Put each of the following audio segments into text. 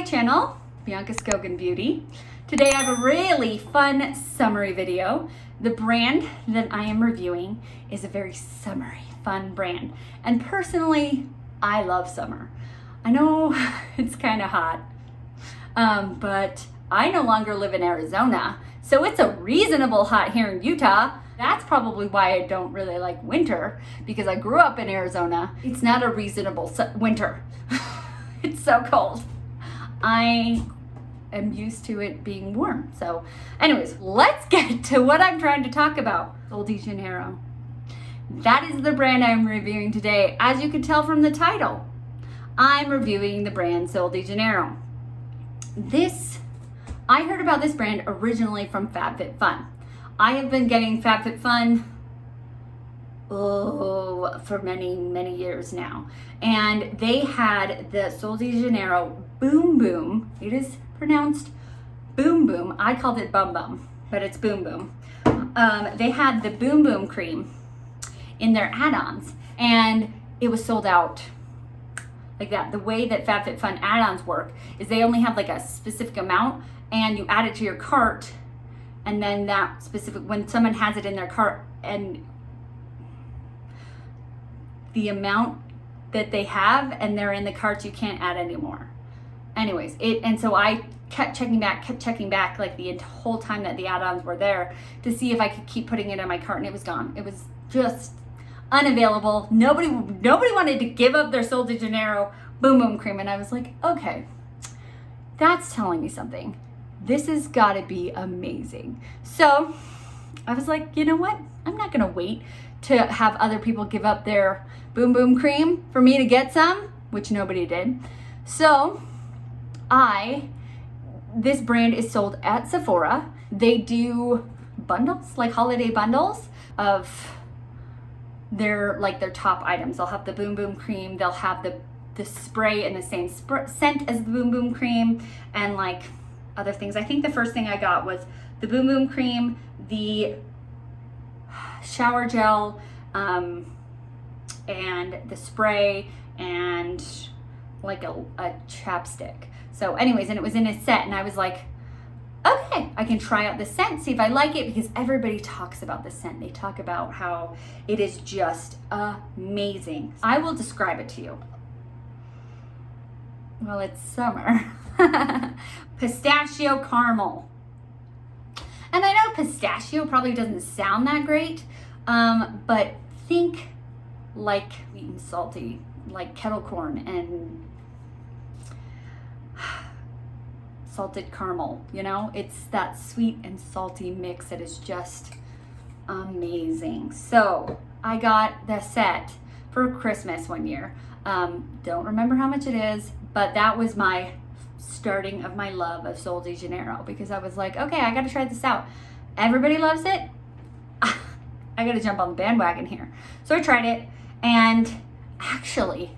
channel, Bianca Skogan Beauty. Today I have a really fun summery video. The brand that I am reviewing is a very summery, fun brand. And personally, I love summer. I know it's kind of hot, but I no longer live in Arizona, so it's a reasonable hot here in Utah. That's probably why I don't really like winter, because I grew up in Arizona. It's not a reasonable winter. It's so cold. I am used to it being warm. So anyways, let's get to what I'm trying to talk about. Sol de Janeiro. That is the brand I'm reviewing today. As you can tell from the title, I'm reviewing the brand Sol de Janeiro. I heard about this brand originally from FabFitFun. I have been getting FabFitFun for many years now. And they had the Sol de Janeiro Boom Boom. It is pronounced Boom Boom. I called it Bum Bum, but it's Boom Boom. They had the Boom Boom cream in their add-ons, and it was sold out like that. The way that FabFitFun add-ons work is they only have like a specific amount, and you add it to your cart, and then that specific, when someone has it in their cart and the amount that they have and they're in the carts, you can't add anymore. Anyways, and so I kept checking back like the whole time that the add-ons were there to see if I could keep putting it in my cart, and it was gone. It was just unavailable. Nobody wanted to give up their Sol de Janeiro Boom Boom cream, and I was like, okay, that's telling me something. This has got to be amazing. So I was like, you know what? I'm not gonna wait to have other people give up their Boom Boom cream for me to get some, which nobody did. So this brand is sold at Sephora. They do bundles, like holiday bundles of their top items. They'll have the Boom Boom cream, they'll have the spray in the same scent as the Boom Boom cream, and like other things. I think the first thing I got was the Boom Boom cream, the shower gel, and the spray, and like a chapstick. So anyways, and it was in a set, and I was like, okay, I can try out the scent, see if I like it, because everybody talks about the scent. They talk about how it is just amazing. I will describe it to you. Well, it's summer. Pistachio caramel. And I know pistachio probably doesn't sound that great, but think like sweet and salty, like kettle corn and salted caramel, you know? It's that sweet and salty mix that is just amazing. So I got the set for Christmas one year. Don't remember how much it is, but that was my starting of my love of Sol de Janeiro, because I was like, okay, I gotta try this out. Everybody loves it. I gotta jump on the bandwagon here. So I tried it, and actually,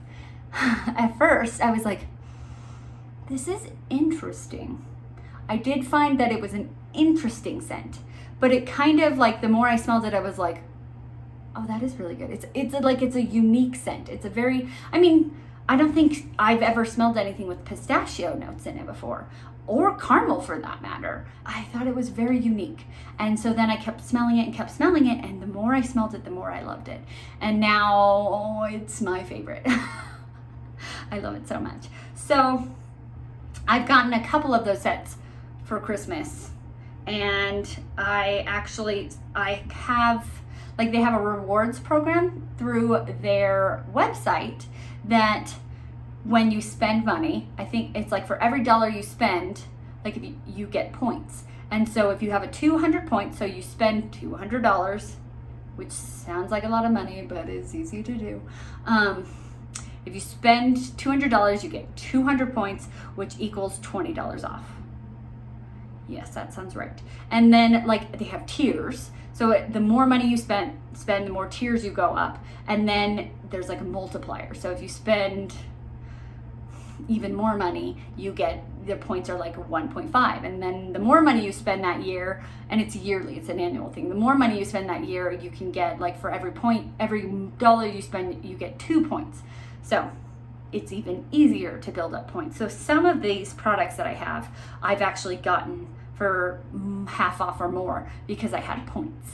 at first I was like, this is interesting. I did find that it was an interesting scent, but it kind of like, the more I smelled it, I was like, oh, that is really good. It's a unique scent. It's a very, I don't think I've ever smelled anything with pistachio notes in it before, or caramel for that matter. I thought it was very unique. And so then I kept smelling it, and the more I smelled it, the more I loved it. And now it's my favorite. I love it so much. So I've gotten a couple of those sets for Christmas, and I have, like, they have a rewards program through their website that when you spend money, I think it's like for every $1 you spend, like, if you get points. And so if you have a 200 points, so you spend $200, which sounds like a lot of money, but it's easy to do. If you spend $200, you get 200 points, which equals $20 off. Yes, that sounds right. And then, like, they have tiers. So the more money you spend, the more tiers you go up. And then there's like a multiplier. So if you spend even more money, you get, the points are like 1.5. And then the more money you spend that year, and it's yearly, it's an annual thing. The more money you spend that year, you can get, like, for every $1 you spend, you get 2 points. So it's even easier to build up points. So some of these products that I have, I've actually gotten for half off or more because I had points.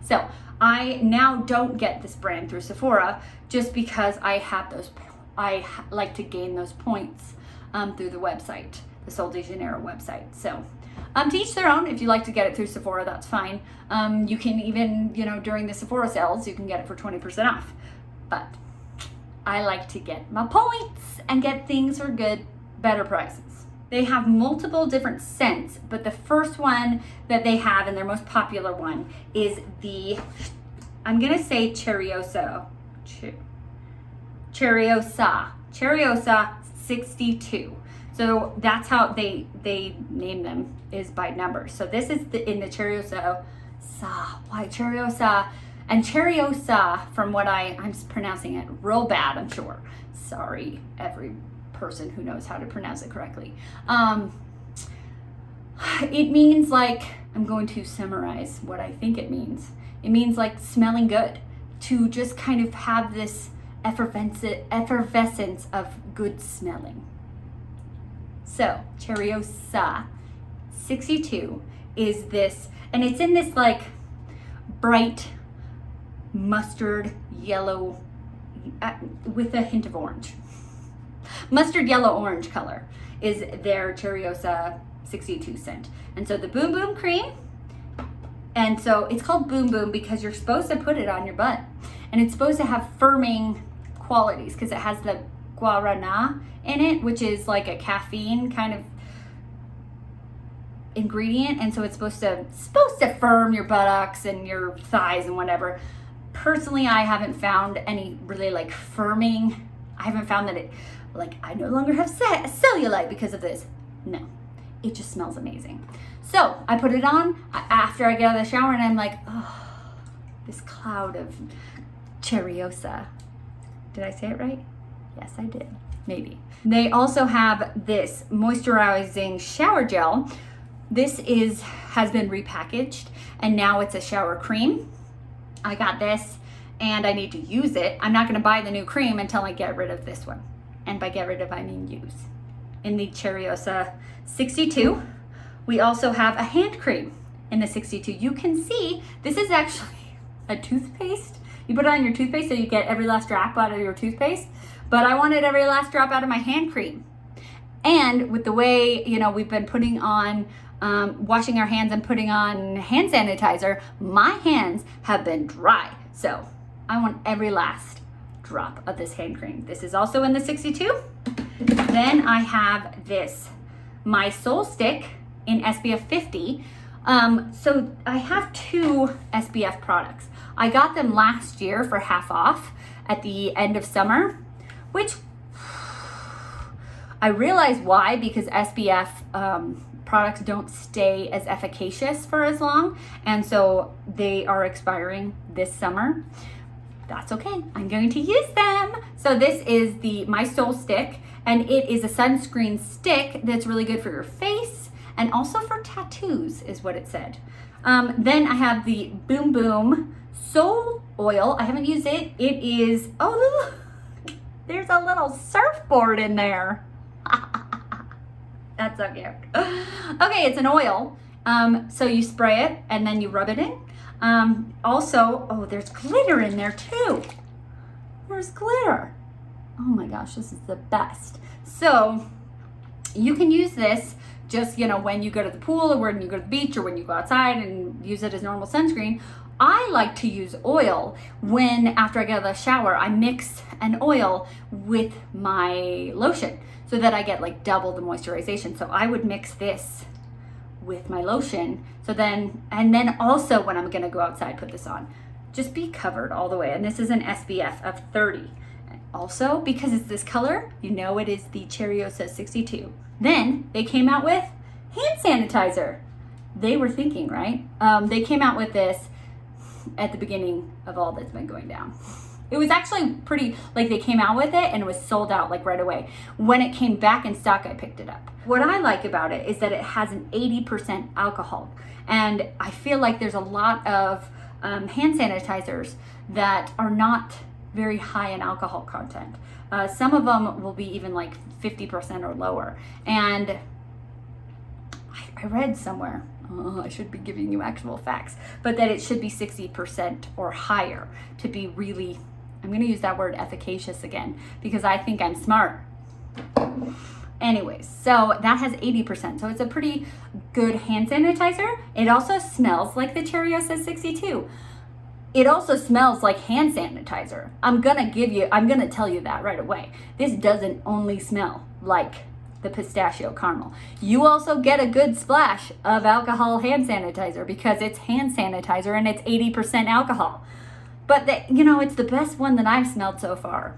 So I now don't get this brand through Sephora just because I have those, I like to gain those points through the website, the Sol de Janeiro website. So to each their own. If you like to get it through Sephora, that's fine. You can even, you know, during the Sephora sales, you can get it for 20% off. But I like to get my points and get things for good, better prices. They have multiple different scents, but the first one that they have, and their most popular one, is the, I'm gonna say Cheirosa 62. So that's how they name them, is by numbers. So this is in the Cheirosa, and Cheirosa, from what I'm pronouncing it real bad, I'm sure. Sorry, every person who knows how to pronounce it correctly. It means like, I'm going to summarize what I think it means. It means like smelling good, to just kind of have this effervescence of good smelling. So Cheirosa 62 is this, and it's in this like bright mustard yellow with a hint of orange. Mustard yellow orange color is their Cheirosa 62 scent. And so the Boom Boom cream, and so it's called Boom Boom because you're supposed to put it on your butt, and it's supposed to have firming qualities because it has the guarana in it, which is like a caffeine kind of ingredient, and so it's supposed to firm your buttocks and your thighs and whatever. Personally, I haven't found any really like firming. I haven't found that it, like, I no longer have cellulite because of this. No, it just smells amazing. So I put it on after I get out of the shower, and I'm like, oh, this cloud of Cheirosa. Did I say it right? Yes, I did. Maybe. They also have this moisturizing shower gel. This has been repackaged, and now it's a shower cream. I got this, and I need to use it. I'm not going to buy the new cream until I get rid of this one. And by get rid of, I mean use. In the Cheirosa 62, we also have a hand cream in the 62. You can see this is actually a toothpaste. You put it on your toothpaste so you get every last drop out of your toothpaste. But I wanted every last drop out of my hand cream. And with the way, you know, we've been putting on, washing our hands and putting on hand sanitizer, my hands have been dry. So I want every last drop of this hand cream. This is also in the 62. Then I have this, my Soul Stick in SPF 50. So I have two SPF products. I got them last year for half off at the end of summer, which I realize why, because SPF products don't stay as efficacious for as long, and so they are expiring this summer. That's okay, I'm going to use them. So this is my Soul Stick, and it is a sunscreen stick that's really good for your face and also for tattoos, is what it said. Then I have the Boom Boom Soul Oil. I haven't used it. It is, oh, look, there's a little surfboard in there. That's so cute. Okay, it's an oil. So you spray it and then you rub it in. Also, oh, there's glitter in there too. There's glitter. Oh my gosh, this is the best. So you can use this just, you know, when you go to the pool or when you go to the beach or when you go outside and use it as normal sunscreen. I like to use oil when, after I get out of the shower, I mix an oil with my lotion so that I get like double the moisturization. So I would mix this with my lotion. So then, and then also when I'm gonna go outside, put this on. Just be covered all the way. And this is an SPF of 30. Also, because it's this color, you know it is the Cheirosa 62. Then they came out with hand sanitizer. They were thinking, right? They came out with this at the beginning of all that's been going down. It was actually pretty, like they came out with it and it was sold out like right away. When it came back in stock, I picked it up. What I like about it is that it has an 80% alcohol. And I feel like there's a lot of hand sanitizers that are not very high in alcohol content. Some of them will be even like 50% or lower. And I read somewhere, I should be giving you actual facts, but that it should be 60% or higher to be really, I'm going to use that word efficacious again because I think I'm smart. Anyways, so that has 80%. So it's a pretty good hand sanitizer. It also smells like the Cheirosa 62. It also smells like hand sanitizer. I'm gonna tell you that right away. This doesn't only smell like the pistachio caramel. You also get a good splash of alcohol hand sanitizer because it's hand sanitizer and it's 80% alcohol. But it's the best one that I've smelled so far.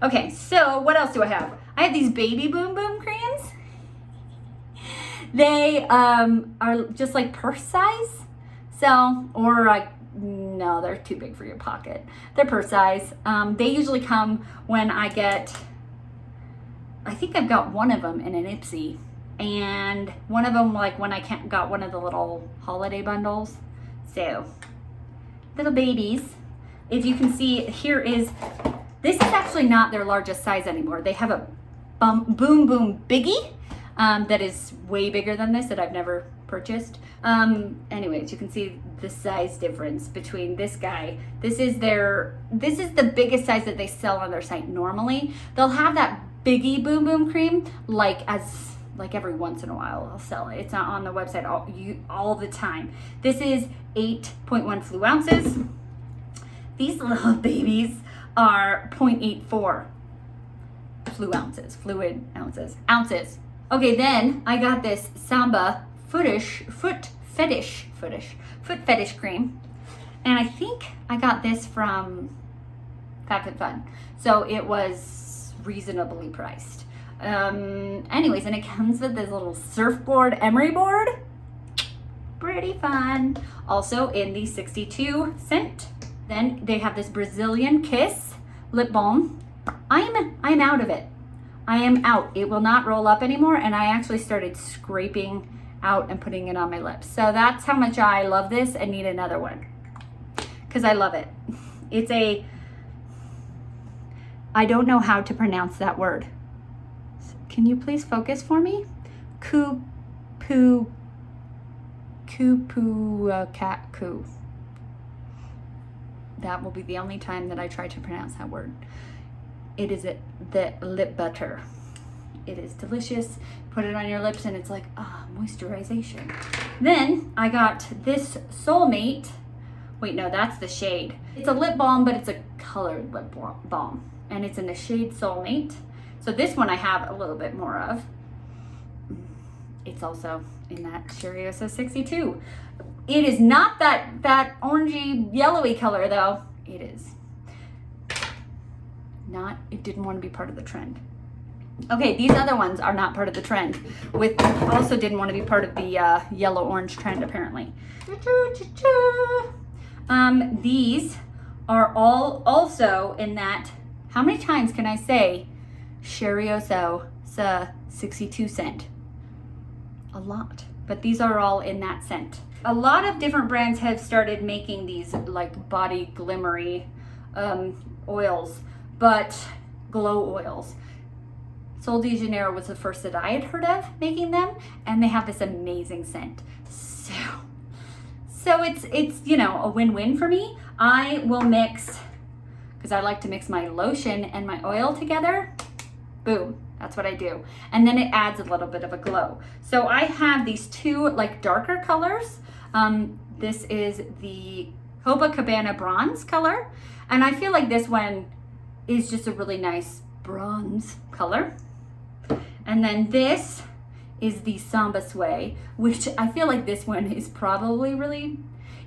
Okay, so what else do I have? I have these baby boom boom creams. They are just like purse size. So, or no, they're too big for your pocket. They're purse size. They usually come when I think I've got one of them in an Ipsy, and one of them like when I got one of the little holiday bundles. So, little babies. If you can see, this is actually not their largest size anymore. They have a boom boom biggie that is way bigger than this that I've never purchased. Anyways, you can see the size difference between this guy. This is the biggest size that they sell on their site normally. They'll have that biggie boom boom cream like every once in a while I'll sell it. It's not on the website all the time. This is 8.1 fluid ounces. These little babies are 0.84 fluid ounces. Okay, then I got this Samba foot fetish cream, and I think I got this from FabFitFun, so it was reasonably priced. Anyways, and it comes with this little surfboard emery board. Pretty fun. Also in the 62 scent. Then they have this Brazilian Kiss lip balm. I'm out of it. I am out. It will not roll up anymore, and I actually started scraping out and putting it on my lips. So that's how much I love this and need another one because I love it. I don't know how to pronounce that word. Can you please focus for me? Cupuaçu. That will be the only time that I try to pronounce that word. It is the lip butter. It is delicious. Put it on your lips and it's like, moisturization. Then I got this Soulmate. Wait, no, that's the shade. It's a lip balm, but it's a colored lip balm. And it's in the shade Soulmate. So this one I have a little bit more of. It's also in that Cheirosa 62. It is not that orangey yellowy color though. It is not, it didn't want to be part of the trend. Okay, these other ones are not part of the trend. Also didn't want to be part of the yellow orange trend apparently. These are all also in that, how many times can I say Cheirosa 62 scent? A lot, but these are all in that scent. A lot of different brands have started making these like body glimmery oils, but glow oils. Sol de Janeiro was the first that I had heard of making them, and they have this amazing scent. So it's a win-win for me. I will mix, because I like to mix my lotion and my oil together. Boom, that's what I do. And then it adds a little bit of a glow. So I have these two like darker colors. This is the Copacabana bronze color, and I feel like this one is just a really nice bronze color. And then this is the Samba Sway, which I feel like this one is probably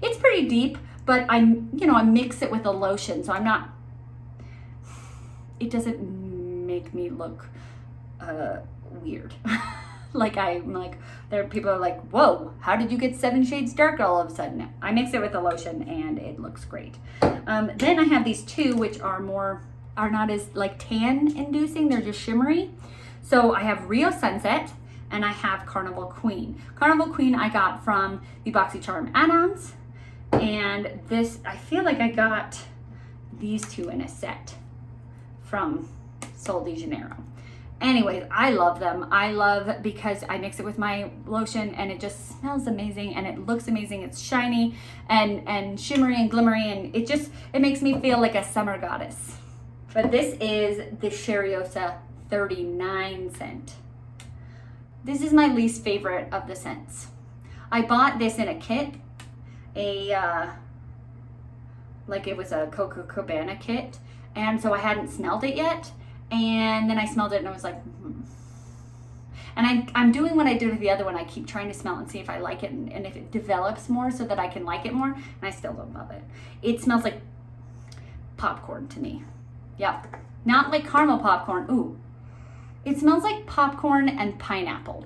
it's pretty deep, but I mix it with a lotion, so it doesn't make me look weird. There are people are like, whoa, how did you get 7 shades dark all of a sudden? No, I mix it with a lotion and it looks great. Then I have these two, which are not as like tan inducing, they're just shimmery. So I have Rio Sunset and I have Carnival Queen. Carnival Queen I got from the BoxyCharm add-ons, and this, I feel like I got these two in a set from Sol de Janeiro. Anyways, I love them. I love because I mix it with my lotion and it just smells amazing and it looks amazing. It's shiny and shimmery and glimmery, and it makes me feel like a summer goddess. But this is the Cheirosa 39 scent. This is my least favorite of the scents. I bought this in a kit, like it was a Coco Cabana kit, and so I hadn't smelled it yet. And then I smelled it and I was like, And I'm doing what I did with the other one. I keep trying to smell and see if I like it and if it develops more so that I can like it more. And I still don't love it. It smells like popcorn to me. Yep. Not like caramel popcorn. Ooh. It smells like popcorn and pineapple.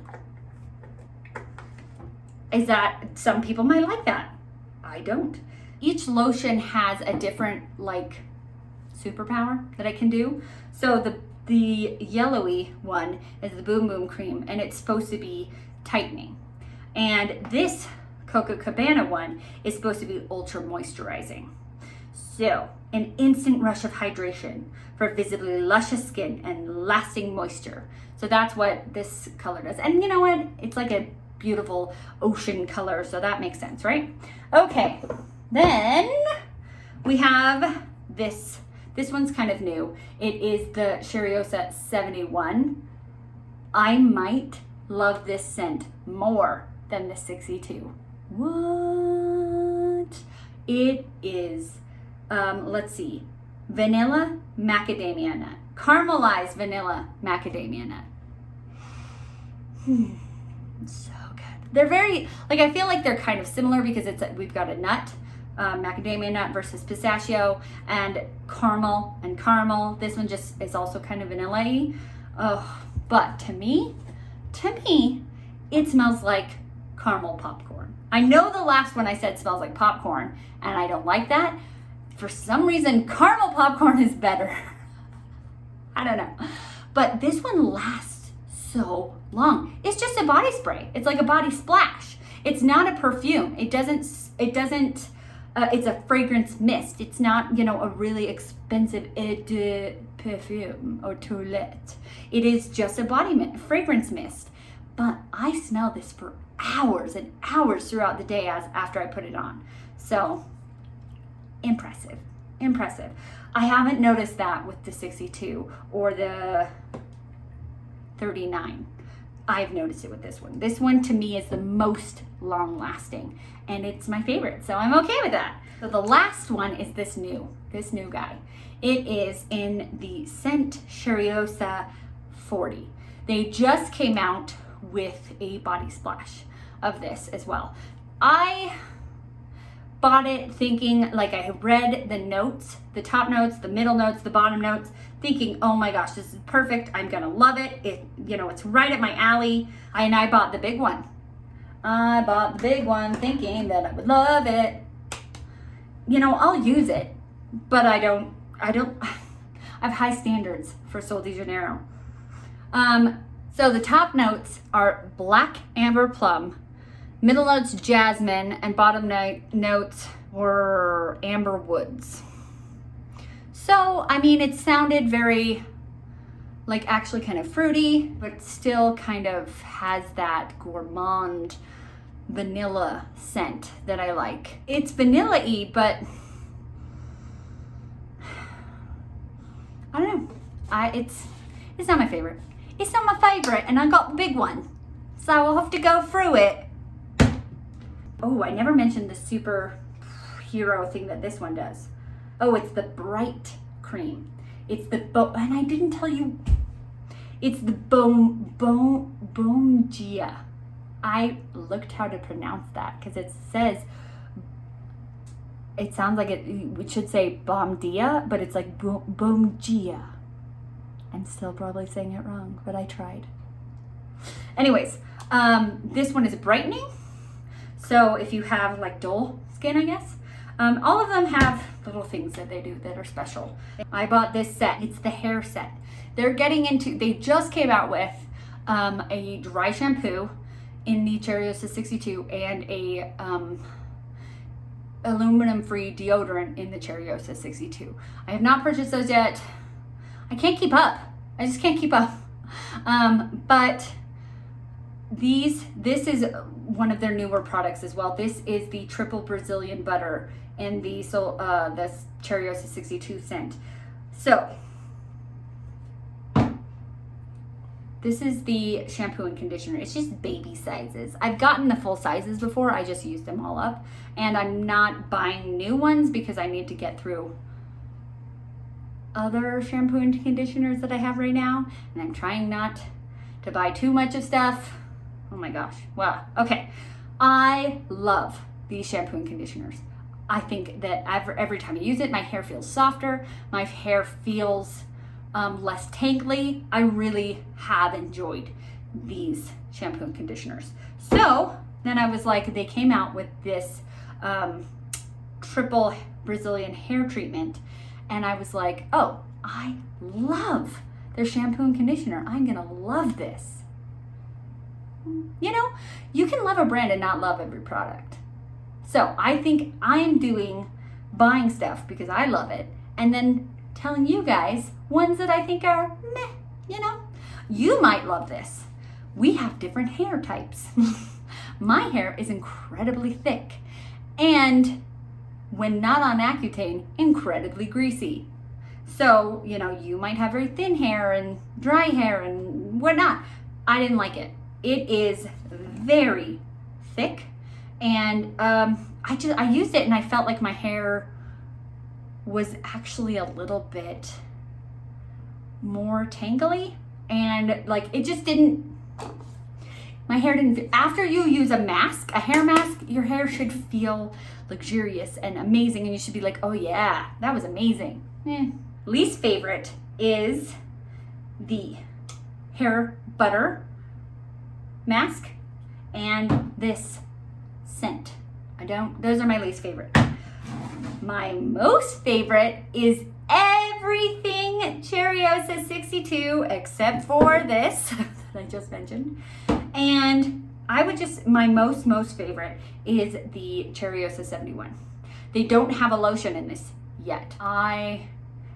Is that, some people might like that. I don't. Each lotion has a different like superpower that I can do. So the yellowy one is the Boom Boom Cream, and it's supposed to be tightening. And this Coco Cabana one is supposed to be ultra moisturizing. So, an instant rush of hydration for visibly luscious skin and lasting moisture. So that's what this color does. And you know what? It's like a beautiful ocean color, so that makes sense, right? Okay, then we have this. This one's kind of new. It is the Cheirosa 71. I might love this scent more than the 62. What? It is, let's see, vanilla macadamia nut. Caramelized vanilla macadamia nut. So good. They're very, like, I feel like they're kind of similar because we've got a nut. Macadamia nut versus pistachio, and caramel. This one just is also kind of vanilla-y. Oh, but to me, it smells like caramel popcorn. I know the last one I said smells like popcorn, and I don't like that. For some reason, caramel popcorn is better. I don't know. But this one lasts so long. It's just a body spray. It's like a body splash. It's not a perfume. It doesn't, it's a fragrance mist. It's not, a really expensive eau de perfume or toilette. It is just a fragrance mist. But I smell this for hours and hours throughout the day after I put it on. So, impressive. I haven't noticed that with the 62 or the 39. I've noticed it with this one. This one to me is the most long lasting, and it's my favorite, so I'm okay with that. So the last one is this new guy. It is in the scent Cheirosa 40. They just came out with a body splash of this as well. I bought it thinking, like, I read the notes, the top notes, the middle notes, the bottom notes, thinking, oh my gosh, this is perfect. I'm gonna love it. It's right at my alley. And I bought the big one. I bought the big one thinking that I would love it. I'll use it, but I have high standards for Sol de Janeiro. So the top notes are black amber plum, middle notes jasmine, and bottom notes were amber woods. So, it sounded very, like, actually kind of fruity, but still kind of has that gourmand vanilla scent that I like. It's vanilla-y, but I don't know. It's not my favorite. It's not my favorite, and I got the big one. So I'll have to go through it. Oh, I never mentioned the superhero thing that this one does. Oh, it's the bright cream. It's the and I didn't tell you. It's the Bomgia. I looked how to pronounce that because it sounds like it should say Bomdia, but it's like Bomgia. I'm still probably saying it wrong, but I tried. Anyways, this one is brightening. So if you have like dull skin, I guess, all of them have little things that they do that are special. I bought this set. It's the hair set. They just came out with a dry shampoo in the Cheirosa 62 and a aluminum-free deodorant in the Cheirosa 62. I have not purchased those yet. I can't keep up. I just can't keep up. But this is one of their newer products as well. This is the triple Brazilian butter in the Cheirosa 62 scent. So this is the shampoo and conditioner. It's just baby sizes. I've gotten the full sizes before. I just used them all up. And I'm not buying new ones because I need to get through other shampoo and conditioners that I have right now. And I'm trying not to buy too much of stuff. Oh my gosh. Wow. Okay. I love these shampoo and conditioners. I think that every time I use it, my hair feels softer. My hair feels less tangly. I really have enjoyed these shampoo and conditioners. So then I was like, they came out with this triple Brazilian hair treatment. And I was like, oh, I love their shampoo and conditioner. I'm gonna love this. You know, you can love a brand and not love every product. So I think I'm buying stuff because I love it, and then telling you guys ones that I think are meh, you know. You might love this. We have different hair types. My hair is incredibly thick, and when not on Accutane, incredibly greasy. So, you know, you might have very thin hair and dry hair and whatnot. I didn't like it. It is very thick, and I used it and I felt like my hair was actually a little bit more tangly, and like it just didn't, my hair didn't, after you use a mask, a hair mask, your hair should feel luxurious and amazing, and you should be like, oh yeah, that was amazing. Least favorite is the hair butter mask and this scent. Those are my least favorite. My most favorite is everything Cheirosa 62 except for this that I just mentioned. And my most favorite is the Cheirosa 71. They don't have a lotion in this yet. I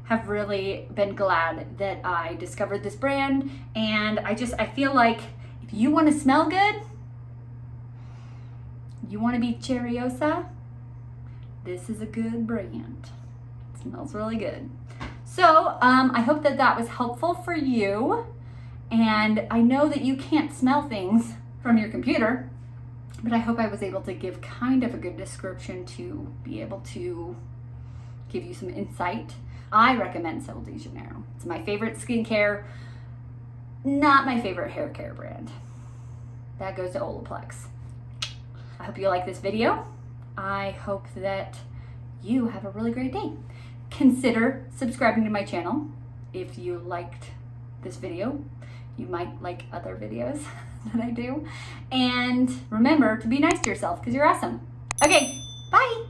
have really been glad that I discovered this brand, and I feel like if you want to smell good, you want to be Cheirosa, this is a good brand. It smells really good. So I hope that was helpful for you. And I know that you can't smell things from your computer, but I hope I was able to give kind of a good description to be able to give you some insight. I recommend Sol de Janeiro. It's my favorite skincare, not my favorite hair care brand. That goes to Olaplex. I hope you like this video. I hope that you have a really great day. Consider subscribing to my channel if you liked this video. You might like other videos that I do. And remember to be nice to yourself because you're awesome. Okay, bye.